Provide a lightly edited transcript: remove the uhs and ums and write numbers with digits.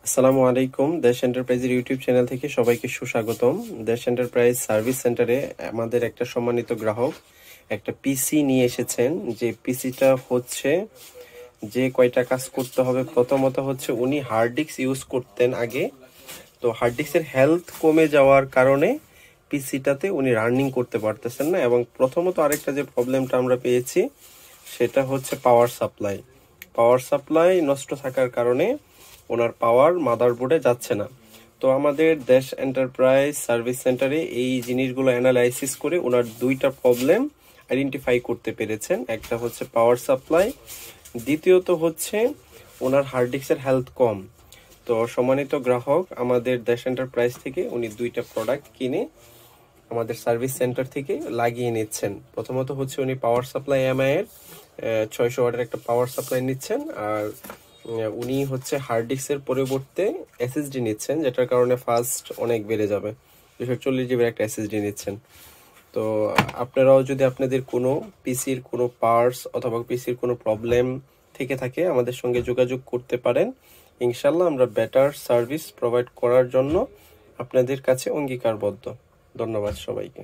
আসসালামু আলাইকুম। দেশ এন্টারপ্রাইজের ইউটিউব চ্যানেল থেকে সবাইকে সুস্বাগতম। দেশ এন্টারপ্রাইজ সার্ভিস সেন্টারে আমাদের একটা সম্মানিত গ্রাহক একটা পিসি নিয়ে এসেছেন। যে পিসিটা হচ্ছে যে কয়টা কাজ করতে হবে, প্রথমত হচ্ছে উনি হার্ড ডিস্ক ইউজ করতেন আগে, তো হার্ড ডিস্কের হেলথ কমে যাওয়ার কারণে পিসিটাতে উনি রানিং করতে পারতেছেন না। এবং প্রথমত আরেকটা যে প্রবলেমটা আমরা পেয়েছি সেটা হচ্ছে পাওয়ার সাপ্লাই নষ্ট থাকার কারণে ওনার পাওয়ার মাদারবোর্ডে যাচ্ছে না। তো আমাদের দেশ এন্টারপ্রাইজ সার্ভিস সেন্টারে এই জিনিসগুলো অ্যানালাইসিস করে ওনার দুইটা প্রবলেম আইডেন্টিফাই করতে পেরেছেন। একটা হচ্ছে পাওয়ার সাপ্লাই, দ্বিতীয়ত হচ্ছে ওনার হার্ড ডিস্কের হেলথ কম। তো সম্মানিত গ্রাহক আমাদের দেশ এন্টারপ্রাইজ থেকে উনি দুইটা প্রোডাক্ট কিনে আমাদের সার্ভিস সেন্টার থেকে লাগিয়ে নিচ্ছেন। প্রথমত হচ্ছে উনি পাওয়ার সাপ্লাই এমআই এর 600 ওয়াটের একটা পাওয়ার সাপ্লাই নিচ্ছেন, আর উনি হচ্ছে হার্ড ডিস্কের পরিবর্তে এসএসডি নিচ্ছেন, যেটার কারণে ফাস্ট অনেক বেড়ে যাবে। 240 জিবির একটা এসএসডি নিচ্ছেন। তো আপনারাও যদি আপনাদের কোনো পিসির কোনো পার্টস অথবা পিসির কোনো প্রবলেম থেকে থাকে আমাদের সঙ্গে যোগাযোগ করতে পারেন। ইনশাল্লাহ আমরা বেটার সার্ভিস প্রোভাইড করার জন্য আপনাদের কাছে অঙ্গীকারবদ্ধ। ধন্যবাদ সবাইকে।